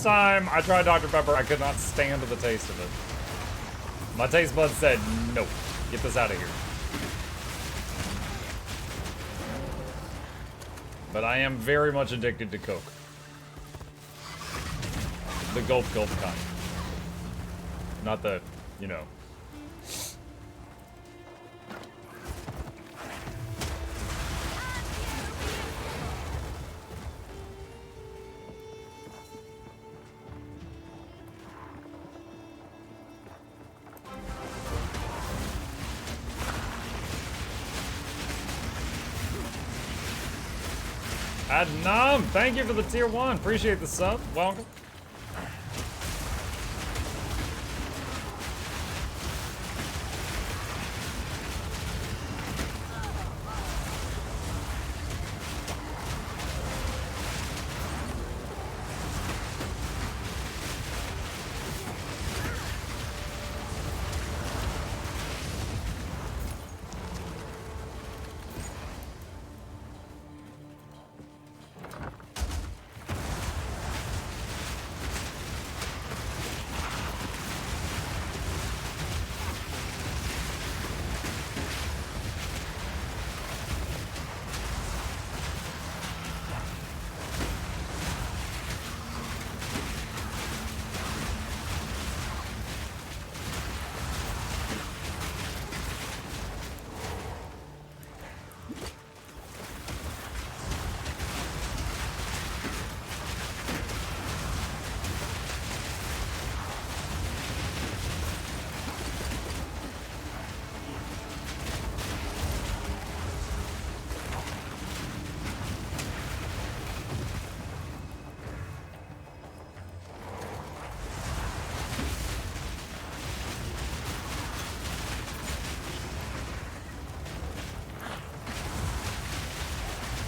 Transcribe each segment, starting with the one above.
first time I tried Dr. Pepper, I could not stand the taste of it. My taste buds said, nope, get this out of here. But I am very much addicted to Coke. The gulp gulp kind. Not the, you know. Adnam, thank you for the tier 1. Appreciate the sub. Welcome.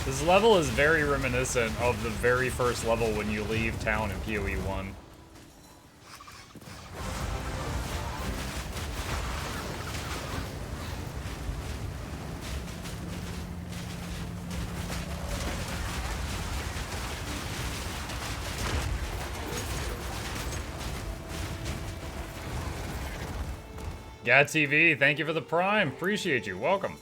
This level is very reminiscent of the very first level when you leave town in PoE 1. Yeah, TV, thank you for the Prime. Appreciate you. Welcome.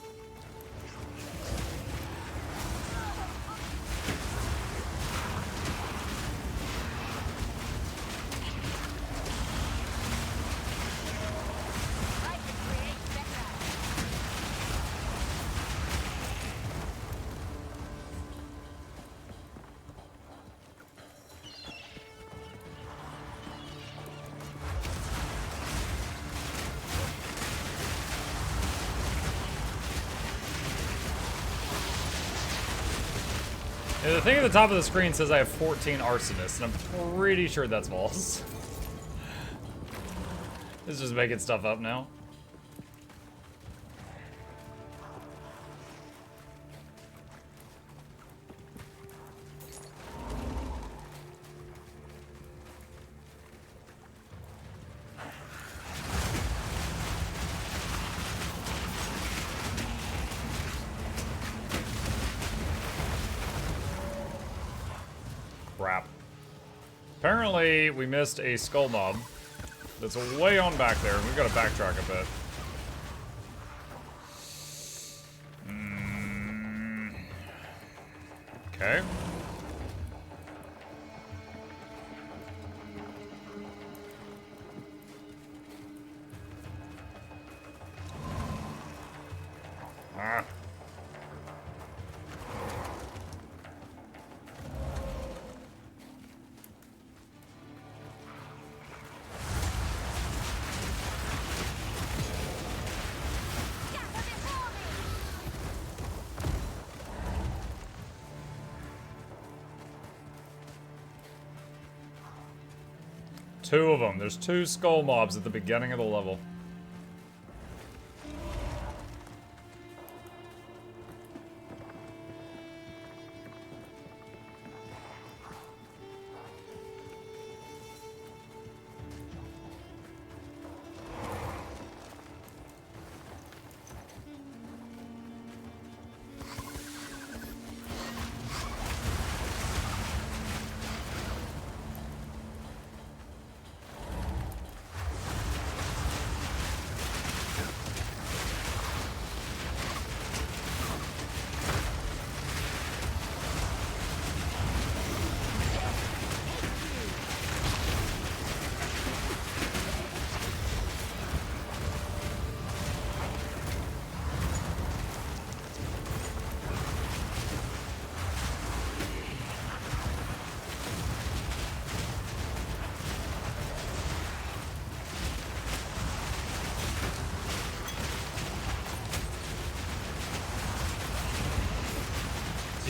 Yeah, the thing at the top of the screen says I have 14 arsonists, and I'm pretty sure that's false. It's just making stuff up now. Crap. Apparently, we missed a skull mob that's way on back there, and we've got to backtrack a bit. Okay. Ah. Two of them. There's two skull mobs at the beginning of the level.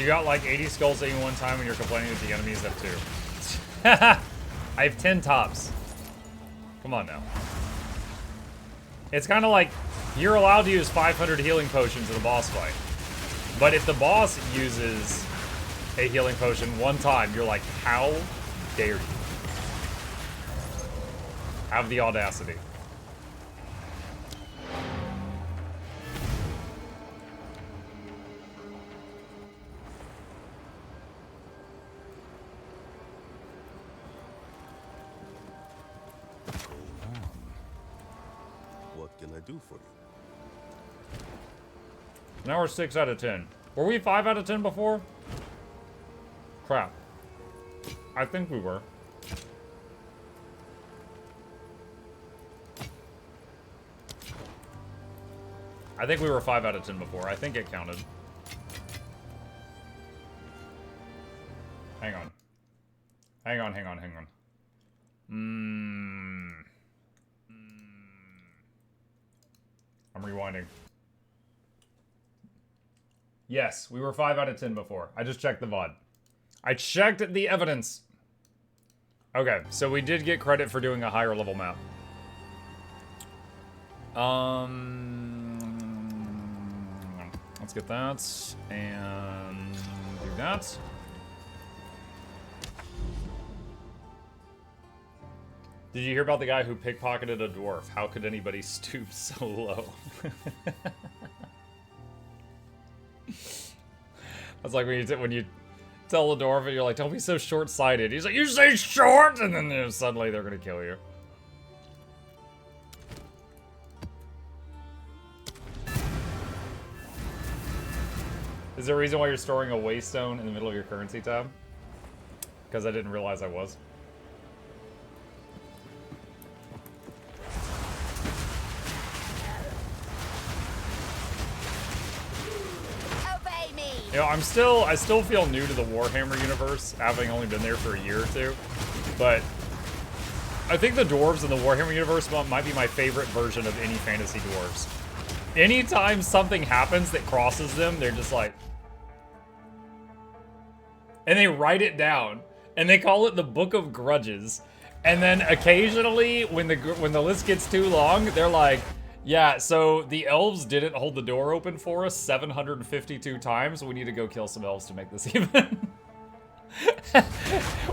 You got like 80 skulls at any one time and you're complaining that the enemies have 2. I have 10 tops. Come on now. It's kind of like you're allowed to use 500 healing potions in a boss fight. But if the boss uses a healing potion one time, you're like, how dare you? Have the audacity. What can I do for you? Now we're 6 out of 10. Were we 5 out of 10 before? Crap. I think we were. I think we were 5 out of 10 before. I think it counted. Hang on. Hang on. I'm rewinding. Yes, we were 5 out of 10 before. I just checked the VOD. I checked the evidence. Okay, so we did get credit for doing a higher level map. Let's get that and do that. Did you hear about the guy who pickpocketed a dwarf? How could anybody stoop so low? That's like when you tell a dwarf and you're like, don't be so short-sighted. He's like, you say short, and then suddenly they're gonna kill you. Is there a reason why you're storing a waystone in the middle of your currency tab? Because I didn't realize I was. Obey me. You know, I still feel new to the Warhammer universe, having only been there for a year or two. But I think the dwarves in the Warhammer universe might be my favorite version of any fantasy dwarves. Anytime something happens that crosses them, they're just like... And they write it down. And they call it the Book of Grudges. And then occasionally, when the list gets too long, they're like, yeah, so the elves didn't hold the door open for us 752 times. We need to go kill some elves to make this even.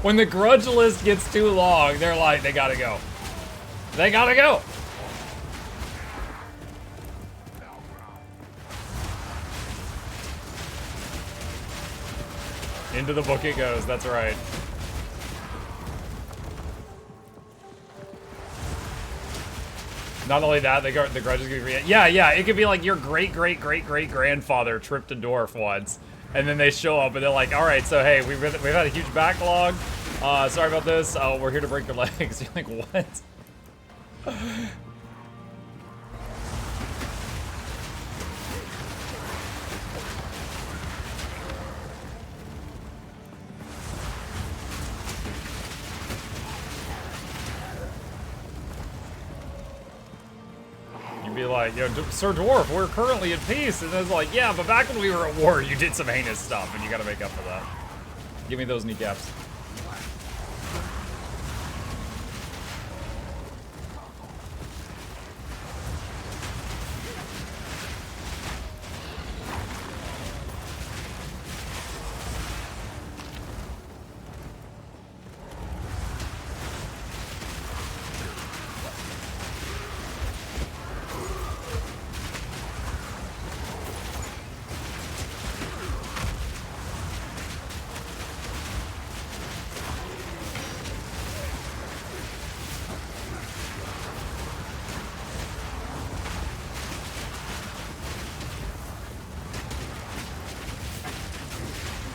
When the grudge list gets too long, they're like, they gotta go. They gotta go. Into the book it goes, that's right. Not only that, the grudge is gonna be, yeah, it could be like your great-great-great-great-grandfather tripped a dwarf once, and then they show up and they're like, all right, so hey, we've had a huge backlog. Sorry about this. We're here to break your legs. You're like, what? You'd be like, yo, Sir Dwarf, we're currently at peace. And it's like, yeah, but back when we were at war, you did some heinous stuff, and you gotta make up for that. Give me those kneecaps.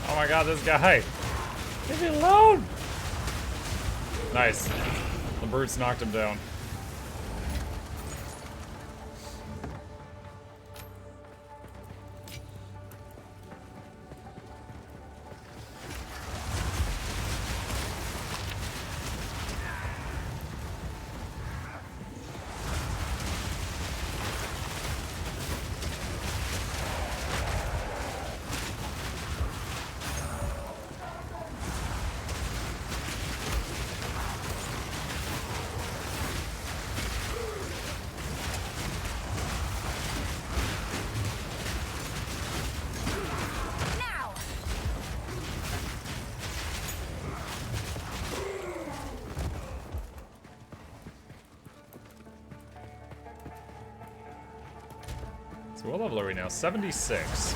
Oh my god, this guy. Leave me alone! Nice. The brutes knocked him down. So what level are we now? 76.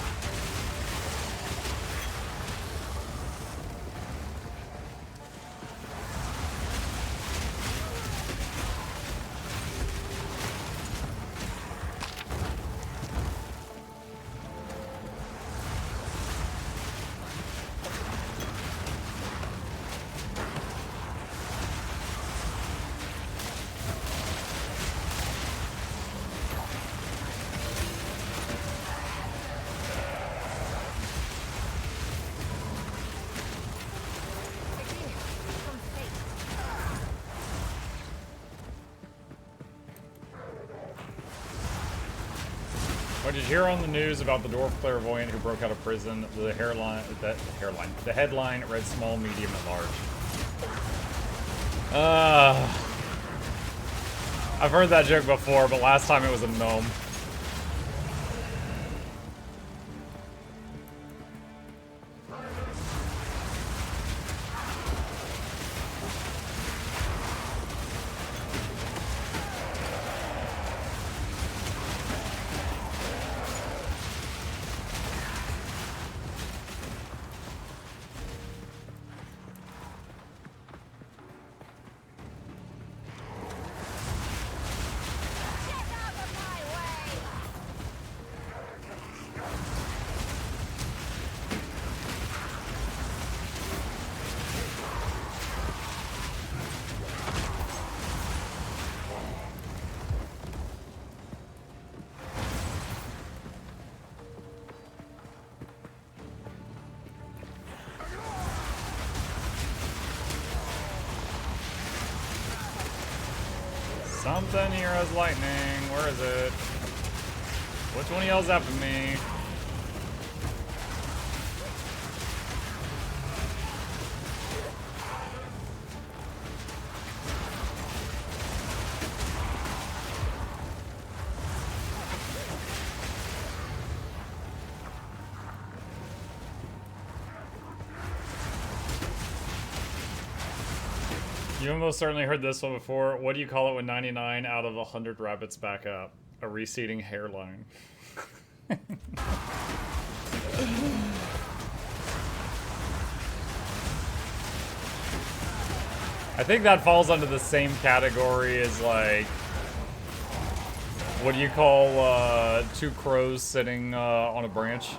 What did you hear on the news about the dwarf clairvoyant who broke out of prison? The headline read small, medium, and large. I've heard that joke before, but last time it was a gnome. Something here has lightning. Where is it? Which one yells after me? You almost certainly heard this one before. What do you call it when 99 out of 100 rabbits back up? A receding hairline. I think that falls under the same category as, like, what do you call two crows sitting on a branch?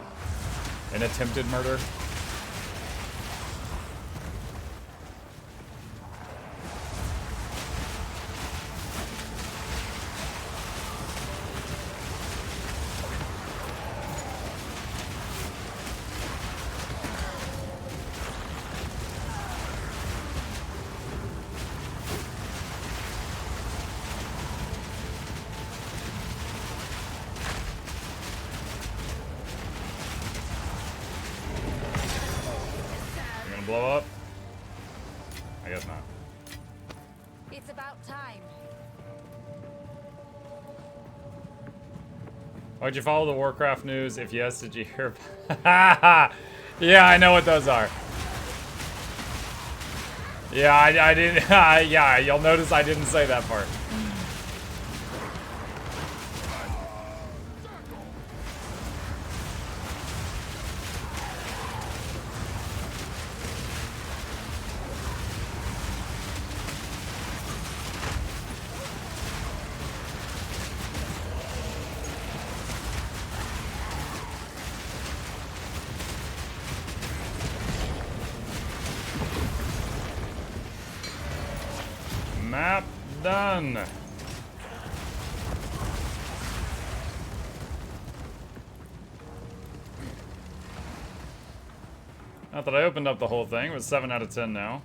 An attempted murder? Blow up? I guess not. It's about time. Why'd you follow the Warcraft news? If yes, did you hear? Yeah, I know what those are. Yeah, I didn't. Yeah, you'll notice I didn't say that part. Map done. Not that I opened up the whole thing. It was 7 out of 10 now.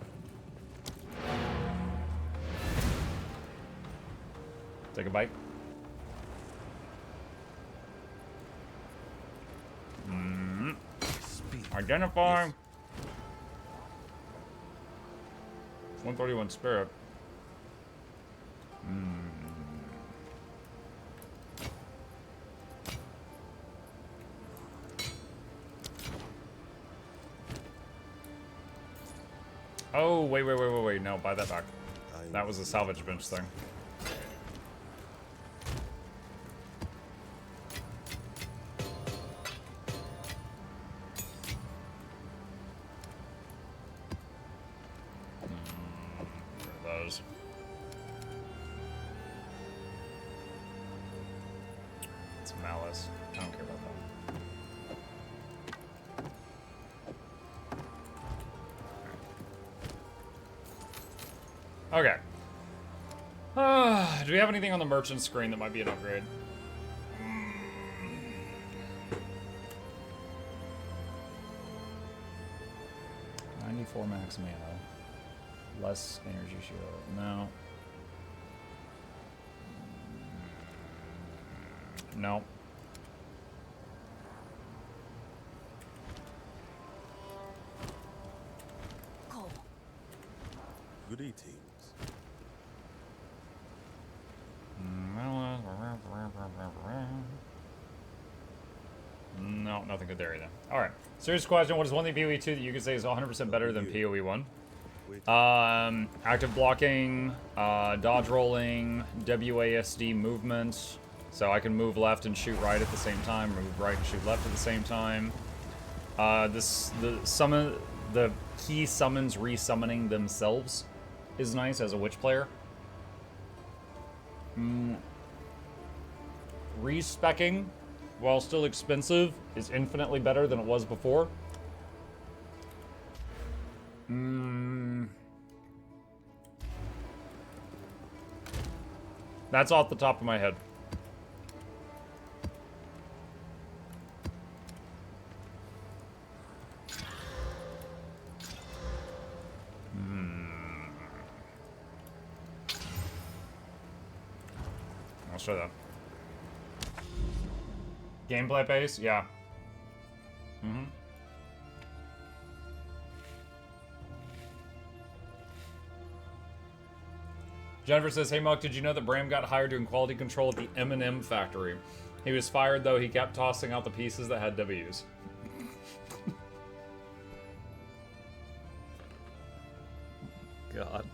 Take a bite. Identify. 131 spirit. Oh, wait. No, buy that back. That was a salvage bench thing. knows? It's malice. I don't care about that. Okay. Do we have anything on the merchant screen that might be an upgrade? 94 max mana. Less energy shield. No. No. Goody teams. No, nothing good there either. Alright. Serious question. What is one thing PoE 2 that you could say is 100% better than PoE 1? Active blocking, dodge rolling, WASD movement. So I can move left and shoot right at the same time, move right and shoot left at the same time. The key summons resummoning themselves is nice as a witch player. Respecking, while still expensive, is infinitely better than it was before. That's off the top of my head. I'll show that. Gameplay pace? Yeah. Jennifer says, hey Muck, did you know that Bram got hired doing quality control at the M&M factory? He was fired though, he kept tossing out the pieces that had W's. God.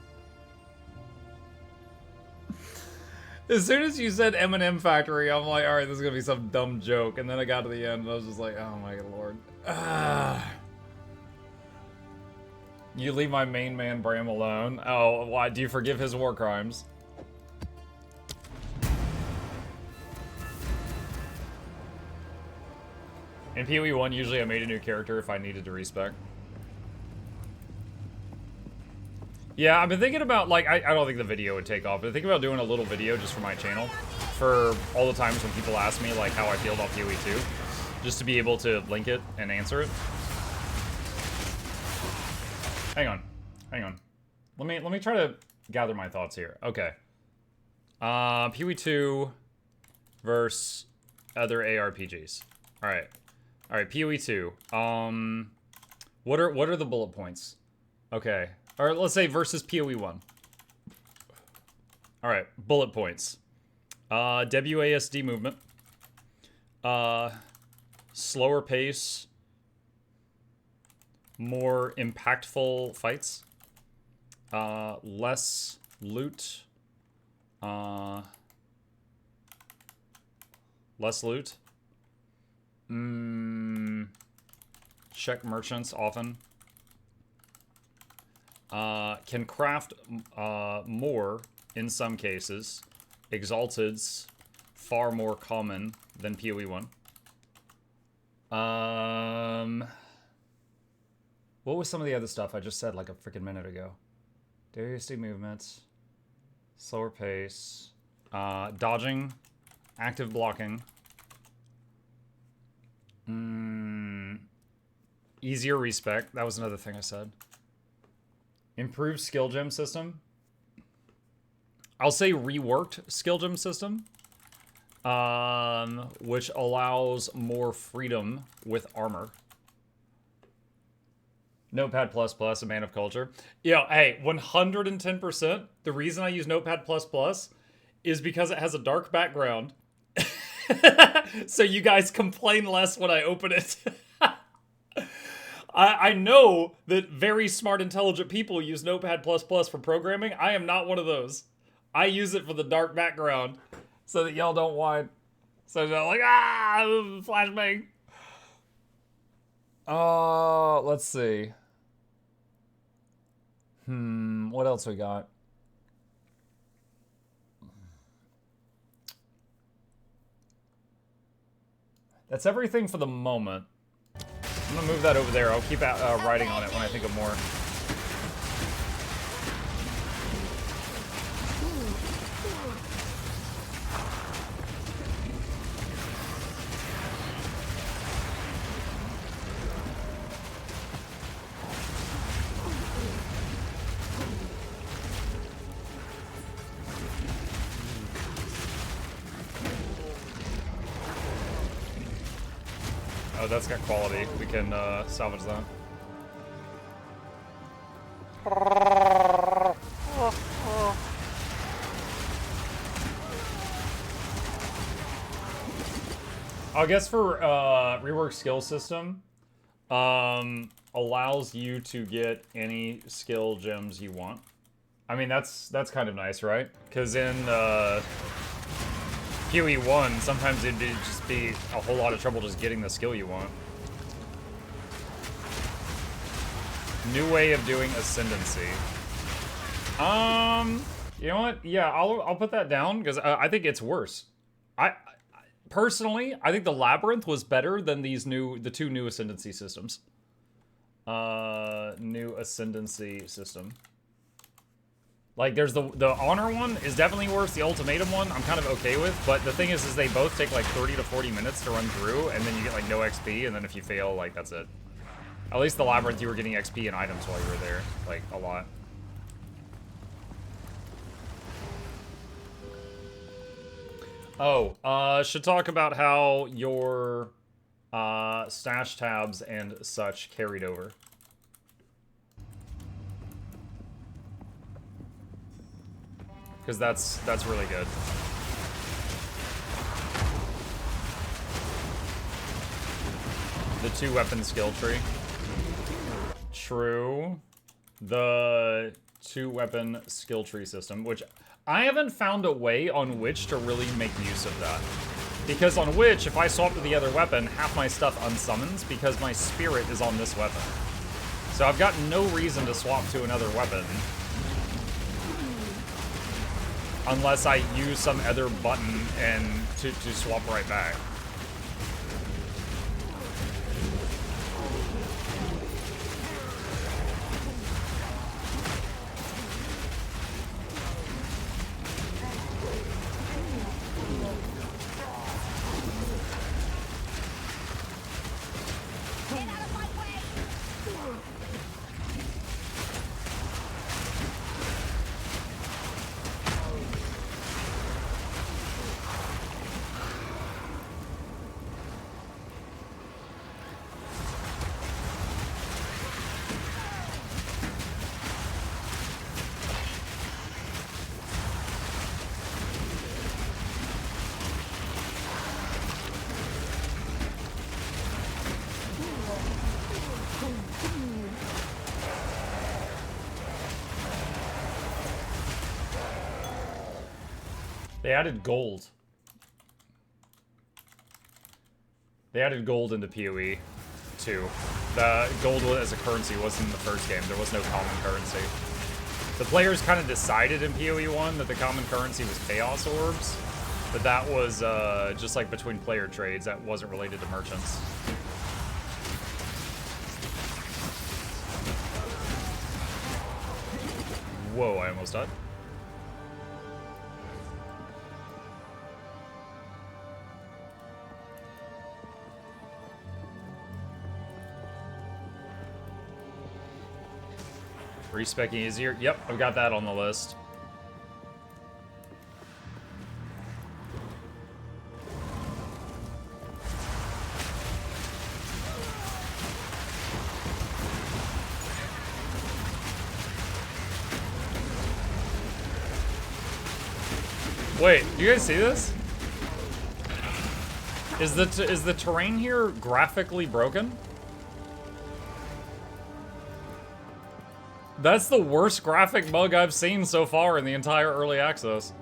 As soon as you said M&M factory, I'm like, alright, this is gonna be some dumb joke. And then I got to the end and I was just like, oh my lord. You leave my main man Bram alone. Oh, why? Do you forgive his war crimes? In PoE 1, usually I made a new character if I needed to respec. Yeah, I've been thinking about, like, I don't think the video would take off, but I'm thinking about doing a little video just for my channel. For all the times when people ask me, like, how I feel about PoE 2. Just to be able to link it and answer it. Hang on. Let me try to gather my thoughts here. Okay. PoE 2 versus other ARPGs. Alright. Alright, PoE 2. What are the bullet points? Okay. Or let's say versus PoE 1. Alright, bullet points. WASD movement. Slower pace. More impactful fights. Less loot. Less loot. Check merchants often. Can craft more in some cases. Exalted's far more common than PoE 1. What was some of the other stuff I just said like a freaking minute ago? WASD movements, slower pace, dodging, active blocking, easier respec. That was another thing I said. Improved skill gem system. I'll say reworked skill gem system, which allows more freedom with armor. Notepad++, a man of culture. Yeah, hey, 110%. The reason I use Notepad++ is because it has a dark background. So you guys complain less when I open it. I know that very smart, intelligent people use Notepad++ for programming. I am not one of those. I use it for the dark background so that y'all don't whine. So they're like, flashbang. Let's see. What else we got? That's everything for the moment. I'm gonna move that over there. I'll keep writing on it when I think of more. Oh, that's got quality. We can salvage that. I guess for rework skill system, allows you to get any skill gems you want. I mean, that's kind of nice, right? Because in PoE1, sometimes it'd just be a whole lot of trouble just getting the skill you want. New way of doing Ascendancy. You know what? Yeah, I'll put that down because I think it's worse. Personally, I think the Labyrinth was better than the two new Ascendancy systems. New Ascendancy system. Like, there's the Honor one is definitely worse. The Ultimatum one, I'm kind of okay with. But the thing is they both take like 30 to 40 minutes to run through, and then you get like no XP, and then if you fail, like, that's it. At least the Labyrinth, you were getting XP and items while you were there. Like, a lot. Oh, should talk about how your stash tabs and such carried over. Because that's really good. The 2-weapon skill tree. True. The 2-weapon skill tree system, which I haven't found a way on Witch to really make use of that. Because on Witch, if I swap to the other weapon, half my stuff unsummons because my spirit is on this weapon. So I've got no reason to swap to another weapon. Unless I use some other button and to swap right back. They added gold. They added gold into PoE, too. The gold as a currency wasn't in the first game. There was no common currency. The players kind of decided in PoE 1 that the common currency was Chaos Orbs, but that was just like between player trades. That wasn't related to merchants. Whoa, I almost died. Respecking easier. Yep, I've got that on the list. Wait, do you guys see this? Is the terrain here graphically broken? That's the worst graphic bug I've seen so far in the entire early access.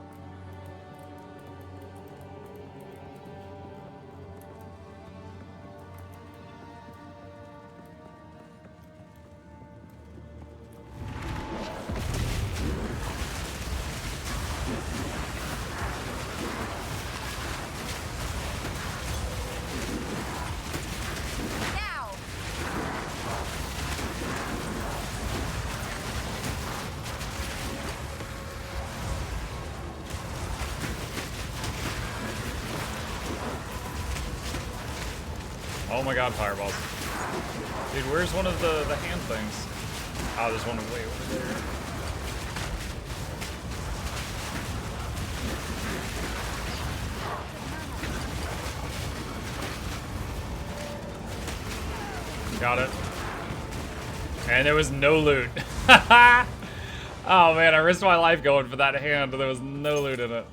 Oh my god, fireballs. Dude, where's one of the hand things? Oh, there's one way over there. Got it. And there was no loot. Oh man, I risked my life going for that hand, but there was no loot in it.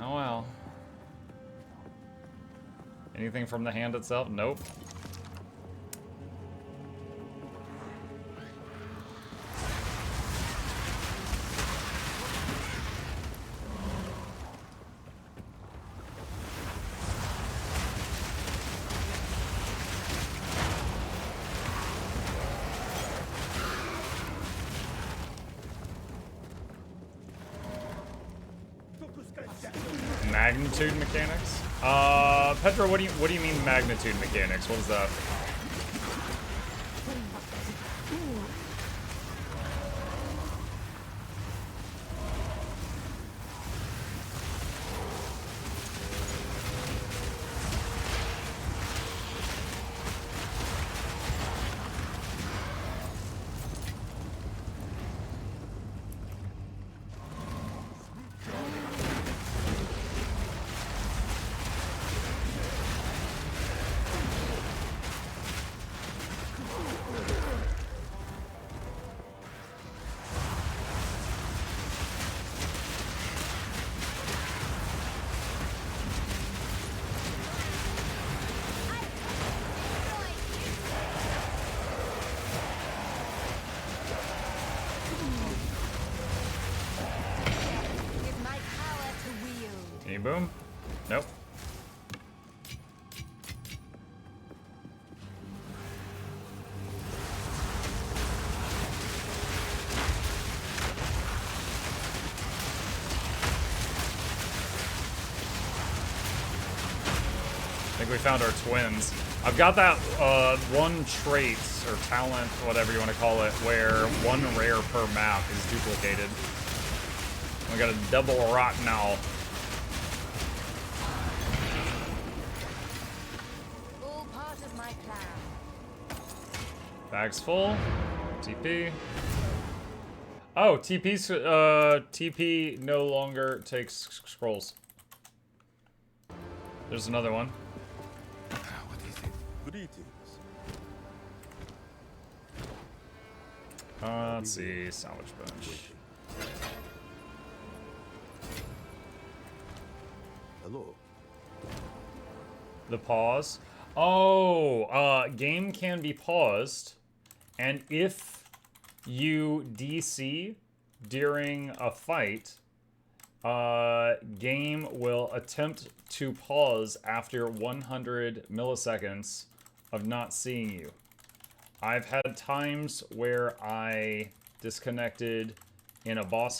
Oh well. Anything from the hand itself? Nope. Magnitude mechanics? Petra, what do you mean magnitude mechanics? What is that? Any boom? Nope. I think we found our twins. I've got that one trait or talent, whatever you want to call it, where one rare per map is duplicated. We got a double rot now. All part of my plan. Bag's full. TP. Oh, TP no longer takes scrolls. There's another one. What is it? Greetings. Let's see, sandwich bunch. Hello. The pause. Oh, game can be paused, and if you DC during a fight, game will attempt to pause after 100 milliseconds of not seeing you. I've had times where I disconnected in a boss fight.